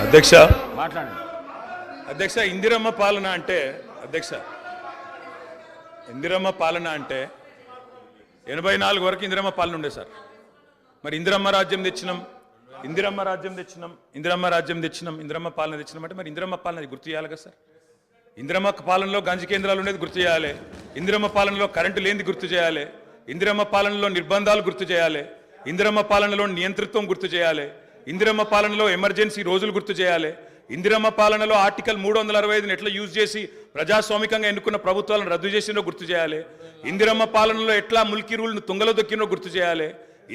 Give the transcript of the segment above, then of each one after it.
అధ్యక్ష మాట్లాడండి. అధ్యక్ష ఇందిరమ్మ పాలన అంటే అధ్యక్ష ఇందిరమ్మ పాలన అంటే 84 వరకు ఇందిరమ్మ పాలన ఉండే సార్. మరి ఇందిరమ్మ రాజ్యం తెచ్చినాం, ఇందిరమ్మ రాజ్యం తెచ్చినాం, ఇందిరమ్మ రాజ్యం తెచ్చినాం, ఇందిరమ్మ పాలన తెచ్చినాం అంటే మరి ఇందిరమ్మ పాలన గుర్తు చేయాలి కదా సార్. ఇందిరమ్మ పాలనలో గంజి కేంద్రాలు ఉండేది గుర్తు చేయాలి, ఇందిరమ్మ పాలనలో కరెంటు లేనిది గుర్తు చేయాలి, ఇందిరమ్మ పాలనలో నిర్బంధాలు గుర్తు చేయాలి, ఇందిరమ్మ పాలనలో నియంతృత్వం గుర్తు చేయాలి, ఇందిరమ్మ పాలనలో ఎమర్జెన్సీ రోజులు గుర్తు చేయాలి, ఇందిరమ్మ పాలనలో ఆర్టికల్ 365ని ఎట్లా యూజ్ చేసి ప్రజాస్వామికంగా ఎన్నుకున్న ప్రభుత్వాలను రద్దు చేసినో గుర్తు చేయాలి, ఇందిరమ్మ పాలనలో ఎట్లా ముల్కీ రూల్ను తుంగలో దొక్కినో గుర్తు చేయాలి,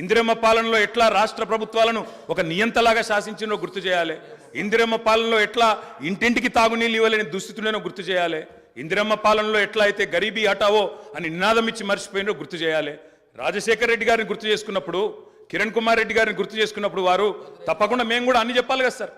ఇందిరమ్మ పాలనలో ఎట్లా రాష్ట్ర ప్రభుత్వాలను ఒక నియంతలాగా శాసించినో గుర్తు చేయాలి, ఇందిరమ్మ పాలనలో ఎట్లా ఇంటింటికి తాగునీళ్ళు ఇవ్వాలని దుస్థితులేనో గుర్తు చేయాలి, ఇందిరమ్మ పాలనలో ఎట్లా అయితే గరీబీ హటావో అని నినాదం ఇచ్చి మర్చిపోయినో గుర్తు చేయాలి. రాజశేఖర రెడ్డి గారిని గుర్తు చేసుకున్నప్పుడు, కిరణ్ కుమార్ రెడ్డి గారిని గుర్తు చేసుకున్నప్పుడు వారు తప్పకుండా మేము కూడా అన్ని చెప్పాలి కదా సార్.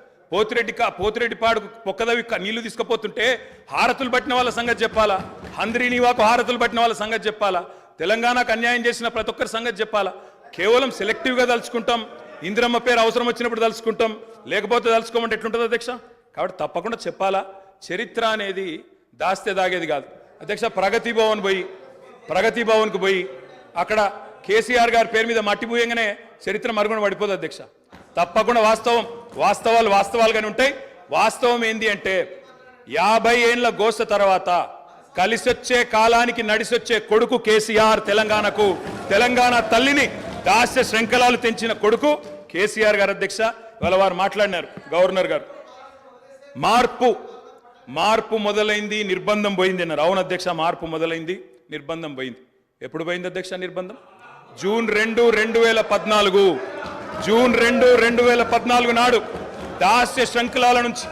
పోతిరెడ్డి పాడుకు పొక్కదవి నీళ్లు తీసుకుపోతుంటే హారతులు పట్టిన వాళ్ళ సంగతి చెప్పాలా, హంద్రీనివాకు హారతులు పట్టిన వాళ్ళ సంగతి చెప్పాలా, తెలంగాణకు అన్యాయం చేసిన ప్రతి ఒక్కరి సంగతి చెప్పాలా. కేవలం సెలెక్టివ్గా తలుచుకుంటాం, ఇందిరమ్మ పేరు అవసరం వచ్చినప్పుడు తలుచుకుంటాం, లేకపోతే తలుచుకోమంటే ఎట్లుంటుంది అధ్యక్ష. కాబట్టి తప్పకుండా చెప్పాలా. చరిత్ర అనేది దాస్తే దాగేది కాదు అధ్యక్ష. ప్రగతి భవన్కు పోయి అక్కడ కేసీఆర్ గారి పేరు మీద మట్టి పూయంగానే చరిత్ర మరుగున పడిపోదు అధ్యక్ష. తప్పకుండా వాస్తవాలుగానే ఉంటాయి. వాస్తవం ఏంది అంటే 50 ఏళ్ల గోస తర్వాత కలిసొచ్చే కాలానికి నడిసొచ్చే కొడుకు కేసీఆర్, తెలంగాణ తల్లిని దాస్య శృంఖలాలు తెంచిన కొడుకు కేసీఆర్ గారు అధ్యక్ష. ఇవాళ వారు మాట్లాడినారు, గవర్నర్ గారు మార్పు మొదలైంది, నిర్బంధం పోయింది అన్నారు. అవును అధ్యక్ష, మార్పు మొదలైంది, నిర్బంధం పోయింది. ఎప్పుడు పోయింది అధ్యక్ష నిర్బంధం? జూన్ 2, 2014 నాడు దాస్య శృంఖలాల నుంచి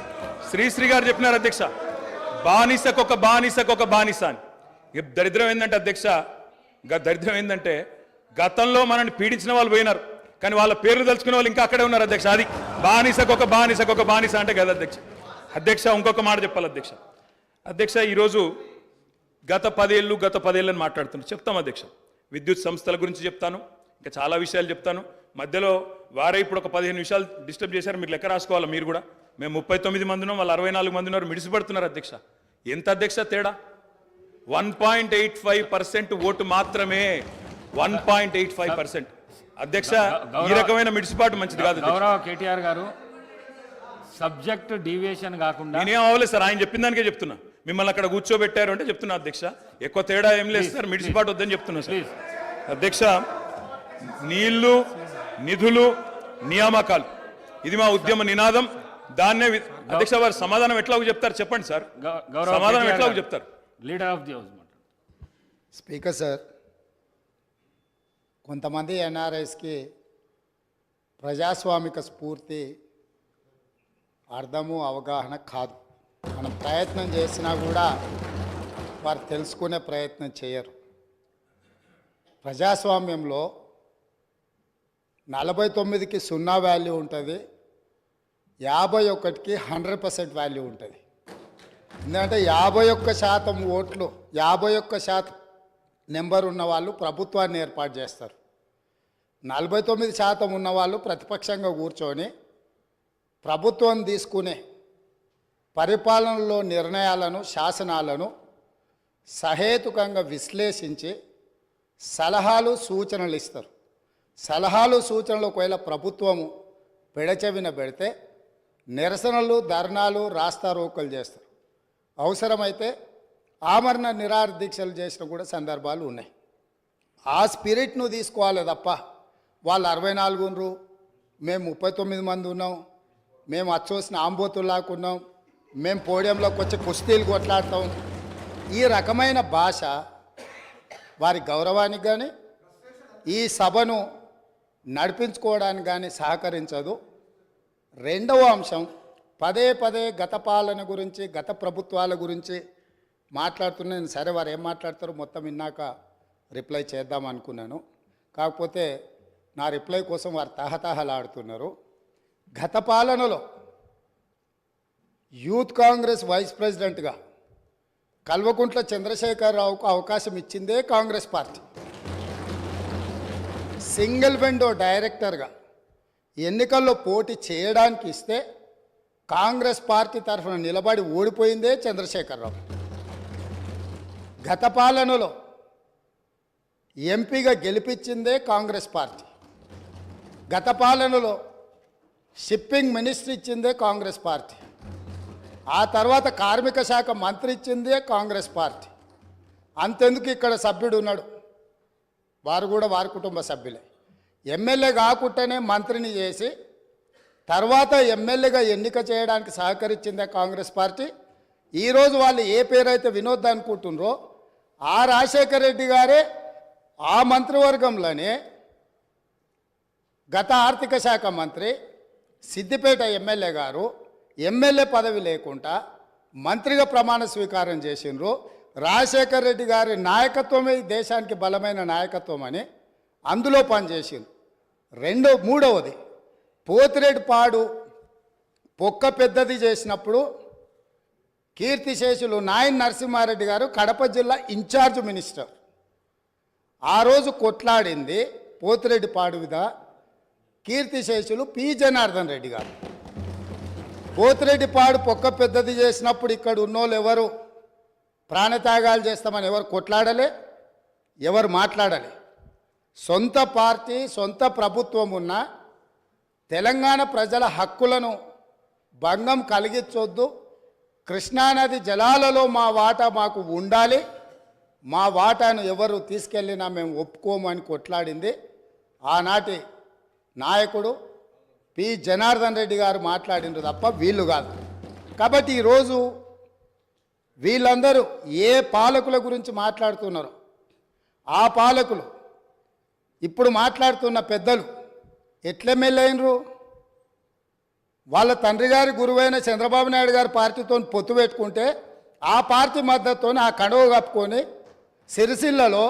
శ్రీశ్రీ గారు చెప్పినారు అధ్యక్ష, బానిసకొక బానిస అని. దరిద్రం ఏంటంటే అధ్యక్ష, దరిద్రం ఏంటంటే గతంలో మనల్ని పీడించిన వాళ్ళు పోయినారు, కానీ వాళ్ళ పేర్లు తలుచుకునే వాళ్ళు ఇంకా అక్కడే ఉన్నారు అధ్యక్ష. అది బానిసకొక బానిస అంటే కదా అధ్యక్ష. ఇంకొక మాట చెప్పాలి అధ్యక్ష. ఈరోజు గత 10 ఏళ్ళని మాట్లాడుతున్నాను, చెప్తాం అధ్యక్ష. విద్యుత్ సంస్థల గురించి చెప్తాను, ఇంకా చాలా విషయాలు చెప్తాను. మధ్యలో వారే ఇప్పుడు ఒక 15 నిమిషాలు డిస్టర్బ్ చేశారు, మీరు లెక్క రాసుకోవాలి. మీరు కూడా మేము 39 మంది ఉన్నాం, వాళ్ళు 64 మంది ఉన్నారు, మిడిసిపడుతున్నారు అధ్యక్ష. ఎంత అధ్యక్ష తేడా? 1.85% ఓటు మాత్రమే, 1.85% అధ్యక్ష. ఈ రకమైన మిడిసిపాటు మంచిది కాదు. గౌరవ కేటీఆర్ గారు, సబ్జెక్ట్ డీవియేషన్ కాకుండా నేనేం అవ్వలేదు సార్, ఆయన చెప్పిన దానికే చెప్తున్నా. మిమ్మల్ని అక్కడ కూర్చోబెట్టారు అంటే చెప్తున్నా అధ్యక్ష. ఎక్కువ తేడా ఏం లేదు సార్, మిడిసిపాటు వద్దని చెప్తున్నా సార్ అధ్యక్ష. నీళ్లు, నిధులు, నియామకాలు, ఇది మా ఉద్యమ నినాదం. దాన్నే అధ్యక్ష వారు సమాధానం ఎట్లా చెప్తారు చెప్పండి సార్, సమాధానం ఎట్లా చెప్తారు? Leader of the house. Speaker sir, కొంతమంది ఎన్ఆర్ఐస్కి ప్రజాస్వామిక స్ఫూర్తి అర్థము అవగాహన కాదు. మనం ప్రయత్నం చేసినా కూడా వారు తెలుసుకునే ప్రయత్నం చేయరు. ప్రజాస్వామ్యంలో 49కి 0 వాల్యూ ఉంటుంది, 51కి 100% వాల్యూ ఉంటుంది. ఎందుకంటే 51% ఓట్లు, 51% నెంబర్ ఉన్న వాళ్ళు ప్రభుత్వాన్ని ఏర్పాటు చేస్తారు. 49% ఉన్నవాళ్ళు ప్రతిపక్షంగా కూర్చొని ప్రభుత్వం తీసుకునే పరిపాలనలో నిర్ణయాలను, శాసనాలను సహేతుకంగా విశ్లేషించి సలహాలు, సూచనలు ఇస్తారు. సలహాలు, సూచనలు ఒకవేళ ప్రభుత్వము పెడచెవిన పెడితే నిరసనలు, ధర్నాలు, రాస్తారోకలు చేస్తారు. అవసరమైతే ఆమరణ నిరాహార దీక్షలు చేసిన కూడా సందర్భాలు ఉన్నాయి. ఆ స్పిరిట్ను తీసుకోవాలి తప్ప వాళ్ళు 64 ఉన్నారు, మేము 39 మంది ఉన్నాం, మేము అచ్చోసిన ఆంబోతుల్లాకున్నాం, మేము పోడియంలోకి వచ్చి కుస్తీలు కొట్లాడతాం, ఈ రకమైన భాష వారి గౌరవానికి కానీ ఈ సభను నడిపించుకోవడానికి కానీ సహకరించదు. రెండవ అంశం, పదే గత పాలన గురించి, గత ప్రభుత్వాల గురించి మాట్లాడుతున్నాను. సరే, వారు ఏం మాట్లాడతారో మొత్తం విన్నాక రిప్లై చేద్దాం అనుకున్నాను. కాకపోతే నా రిప్లై కోసం వారు తహతహలాడుతున్నారు. గత పాలనలో యూత్ కాంగ్రెస్ వైస్ ప్రెసిడెంట్గా కల్వకుంట్ల చంద్రశేఖరరావుకు అవకాశం ఇచ్చిందే కాంగ్రెస్ పార్టీ. సింగిల్ విండో డైరెక్టర్గా ఎన్నికల్లో పోటీ చేయడానికి ఇస్తే కాంగ్రెస్ పార్టీ తరఫున నిలబడి ఓడిపోయిందే చంద్రశేఖరరావు. గత పాలనలో ఎంపీగా గెలిపించిందే కాంగ్రెస్ పార్టీ. గత పాలనలో షిప్పింగ్ మినిస్టర్ ఇచ్చిందే కాంగ్రెస్ పార్టీ. ఆ తర్వాత కార్మిక శాఖ మంత్రి ఇచ్చిందే కాంగ్రెస్ పార్టీ. అంతెందుకు ఇక్కడ సభ్యుడు ఉన్నాడు, వారు కూడా వారి కుటుంబ సభ్యులే. ఎమ్మెల్యే కాకుండానే మంత్రిని చేసి తర్వాత ఎమ్మెల్యేగా ఎన్నిక చేయడానికి సహకరించిందే కాంగ్రెస్ పార్టీ. ఈరోజు వాళ్ళు ఏ పేరైతే వినోద్ అనుకుంటున్నారో ఆ రాజశేఖర రెడ్డి గారే ఆ మంత్రివర్గంలోనే గత ఆర్థిక శాఖ మంత్రి సిద్దిపేట ఎమ్మెల్యే గారు ఎమ్మెల్యే పదవి లేకుండా మంత్రిగా ప్రమాణ స్వీకారం చేసిండ్రు. రాజశేఖర రెడ్డి గారి నాయకత్వమే ఈ దేశానికి బలమైన నాయకత్వం అని అందులో పనిచేసింది. మూడవది పోతిరెడ్డిపాడు పొక్క పెద్దది చేసినప్పుడు కీర్తిశేషులు నాయన్ నరసింహారెడ్డి గారు కడప జిల్లా ఇన్ఛార్జ్ మినిస్టర్. ఆ రోజు కొట్లాడింది పోతిరెడ్డిపాడు మీద కీర్తిశేషులు పి జనార్దన్ రెడ్డి గారు. పోతిరెడ్డిపాడు పొక్క పెద్దది చేసినప్పుడు ఇక్కడ ఉన్నోళ్ళు ఎవరు ప్రాణత్యాగాలు చేస్తామని ఎవరు కొట్లాడలే, ఎవరు మాట్లాడలే. సొంత పార్టీ సొంత ప్రభుత్వం ఉన్న తెలంగాణ ప్రజల హక్కులను భంగం కలిగించొద్దు, కృష్ణానది జలాలలో మా వాటా మాకు ఉండాలి, మా వాటాను ఎవరు తీసుకెళ్ళినా మేము ఒప్పుకోము అని కొట్లాడింది ఆనాటి నాయకుడు పి జనార్దన్ రెడ్డి గారు మాట్లాడిండ్రు తప్ప వీళ్ళు కాదు. కాబట్టి ఈరోజు వీళ్ళందరూ ఏ పాలకుల గురించి మాట్లాడుతున్నారో ఆ పాలకులు ఇప్పుడు మాట్లాడుతున్న పెద్దలు ఎట్లెమ్మెల్యేనరు? వాళ్ళ తండ్రి గారి గురువైన చంద్రబాబు నాయుడు గారి పార్టీతో పొత్తు పెట్టుకుంటే ఆ పార్టీ మద్దతుతో ఆ కడువ కప్పుకొని సిరిసిల్లలో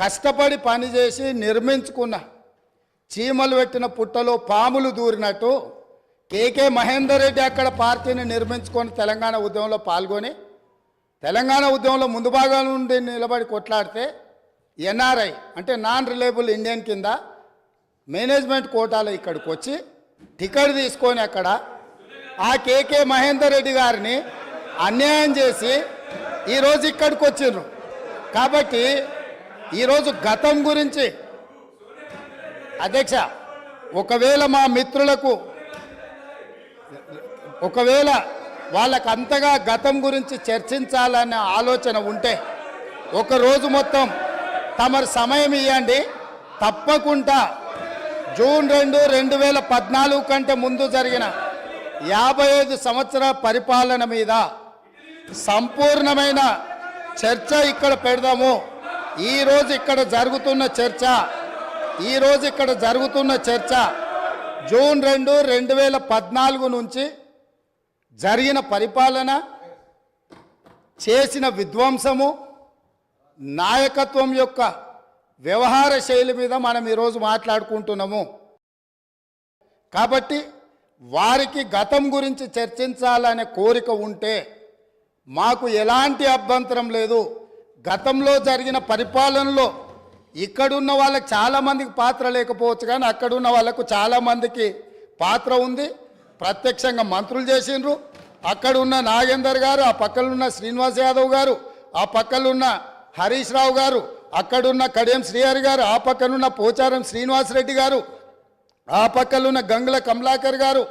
కష్టపడి పనిచేసి నిర్మించుకున్న చీమలు పెట్టిన పుట్టలో పాములు దూరినట్టు కేకే మహేందర్ రెడ్డి అక్కడ పార్టీని నిర్మించుకొని తెలంగాణ ఉద్యమంలో పాల్గొని తెలంగాణ ఉద్యమంలో ముందు భాగం నుండి నిలబడి కొట్లాడితే ఎన్ఆర్ఐ అంటే నాన్ రిలయబుల్ ఇండియన్ కింద మేనేజ్మెంట్ కోటాలో ఇక్కడికి వచ్చి టికెట్ తీసుకొని అక్కడ ఆ కేకే మహేందర్ రెడ్డి గారిని అన్యాయం చేసి ఈరోజు ఇక్కడికి వచ్చిండ్రు. కాబట్టి ఈరోజు గతం గురించి అధ్యక్ష ఒకవేళ మా మిత్రులకు వాళ్ళకు అంతగా గతం గురించి చర్చించాలనే ఆలోచన ఉంటే ఒకరోజు మొత్తం తమరు సమయం ఇవ్వండి. తప్పకుండా జూన్ 2, 2014 కంటే ముందు జరిగిన 55 సంవత్సరాల పరిపాలన మీద సంపూర్ణమైన చర్చ ఇక్కడ పెడదాము. ఈరోజు ఇక్కడ జరుగుతున్న చర్చ జూన్ 2, 2014 నుంచి జరిగిన పరిపాలన, చేసిన విధ్వంసము, నాయకత్వం యొక్క వ్యవహార శైలి మీద మనం ఈరోజు మాట్లాడుకుంటున్నాము. కాబట్టి వారికి గతం గురించి చర్చించాలనే కోరిక ఉంటే మాకు ఎలాంటి అభ్యంతరం లేదు. గతంలో జరిగిన పరిపాలనలో ఇక్కడున్న వాళ్ళకి చాలామందికి పాత్ర లేకపోవచ్చు, కానీ అక్కడున్న వాళ్ళకు చాలామందికి పాత్ర ఉంది. ప్రత్యక్షంగా మంత్రులు చేసిండ్రు. అక్కడున్న నాగేందర్ గారు, ఆ పక్కనున్న శ్రీనివాస్ యాదవ్ గారు, ఆ పక్కనున్న హరీష్ రావు గారు, అక్కడున్న కడియం శ్రీహరి గారు, ఆ పక్కనున్న పోచారం శ్రీనివాసరెడ్డి గారు, ఆ పక్కనున్న గంగుల కమలాకర్ గారు,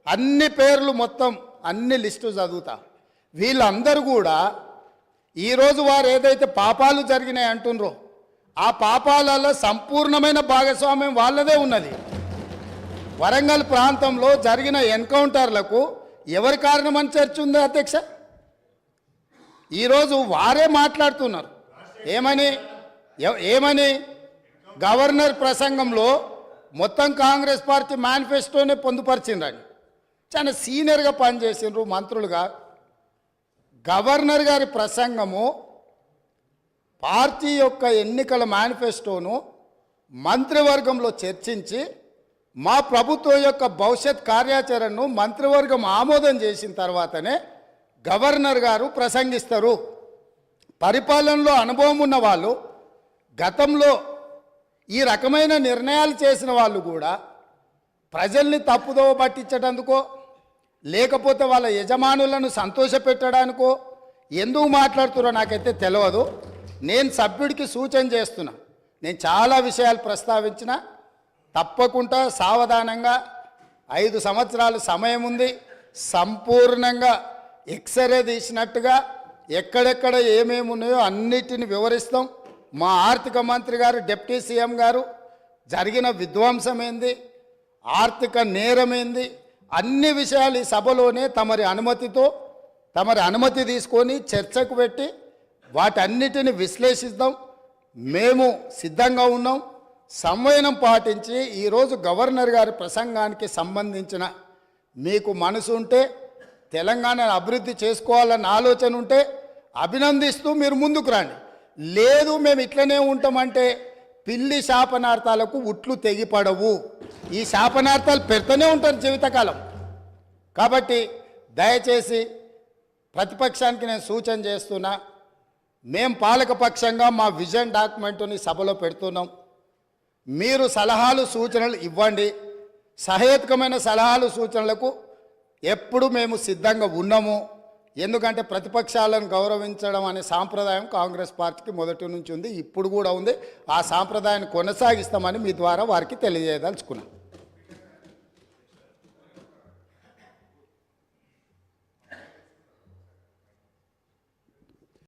అన్ని పేర్లు మొత్తం అన్ని లిస్టు చదువుతా. వీళ్ళందరూ కూడా ఈరోజు వారు ఏదైతే పాపాలు జరిగినాయి అంటుండ్రో ఆ పాపాలలో సంపూర్ణమైన భాగస్వామ్యం వాళ్ళదే ఉన్నది. వరంగల్ ప్రాంతంలో జరిగిన ఎన్కౌంటర్లకు ఎవరి కారణమని చర్చ ఉంది అధ్యక్ష? ఈరోజు వారే మాట్లాడుతున్నారు. ఏమని గవర్నర్ ప్రసంగంలో మొత్తం కాంగ్రెస్ పార్టీ మేనిఫెస్టోనే పొందుపరిచిండ్రని. చాలా సీనియర్గా పనిచేసిండ్రు మంత్రులుగా. గవర్నర్ గారి ప్రసంగము పార్టీ యొక్క ఎన్నికల మేనిఫెస్టోను మంత్రివర్గంలో చర్చించి మా ప్రభుత్వం యొక్క భవిష్యత్ కార్యాచరణను మంత్రివర్గం ఆమోదం చేసిన తర్వాతనే గవర్నర్ గారు ప్రసంగిస్తారు. పరిపాలనలో అనుభవం ఉన్న వాళ్ళు, గతంలో ఈ రకమైన నిర్ణయాలు చేసిన వాళ్ళు కూడా ప్రజల్ని తప్పుదోవ పట్టించటందుకో లేకపోతే వాళ్ళ యజమానులను సంతోషపెట్టడానికో ఎందుకు మాట్లాడుతున్నారో నాకైతే తెలియదు. నేను సభ్యుడికి సూచన చేస్తున్నా. నేను చాలా విషయాలు ప్రస్తావించిన, తప్పకుండా సావధానంగా 5 సంవత్సరాలు సమయం ఉంది. సంపూర్ణంగా ఎక్స్రే తీసినట్టుగా ఎక్కడెక్కడ ఏమేమి ఉన్నాయో అన్నిటిని వివరిస్తాం. మా ఆర్థిక మంత్రి గారు, డిప్యూటీ సీఎం గారు జరిగిన విధ్వంసం ఏంది, ఆర్థిక నేరమేంది, అన్ని విషయాలు ఈ సభలోనే తమరి అనుమతి తీసుకొని చర్చకు పెట్టి వాటన్నిటిని విశ్లేషిద్దాం. మేము సిద్ధంగా ఉన్నాం. సంవయనం పాటించి ఈరోజు గవర్నర్ గారి ప్రసంగానికి సంబంధించిన మీకు మనసు ఉంటే, తెలంగాణను అభివృద్ధి చేసుకోవాలన్న ఆలోచన ఉంటే అభినందిస్తూ మీరు ముందుకు రండి. లేదు మేము ఇట్లనే ఉంటామంటే పిల్లి శాపనార్థాలకు ఉట్లు తెగిపడవు. ఈ శాపనార్థాలు పెడుతూనే ఉంటారు జీవితకాలం. కాబట్టి దయచేసి ప్రతిపక్షానికి నేను సూచన చేస్తున్నా, మేం పాలకపక్షంగా మా విజన్ డాక్యుమెంటుని సభలో పెడుతున్నాం. మీరు సలహాలు సూచనలు ఇవ్వండి. సహేతుకమైన సలహాలు సూచనలకు ఎప్పుడు మేము సిద్ధంగా ఉన్నాము. ఎందుకంటే ప్రతిపక్షాలను గౌరవించడం అనే సాంప్రదాయం కాంగ్రెస్ పార్టీకి మొదటి నుంచి ఉంది, ఇప్పుడు కూడా ఉంది. ఆ సాంప్రదాయాన్ని కొనసాగిస్తామని మీ ద్వారా వారికి తెలియజేయదలుచుకున్నాం.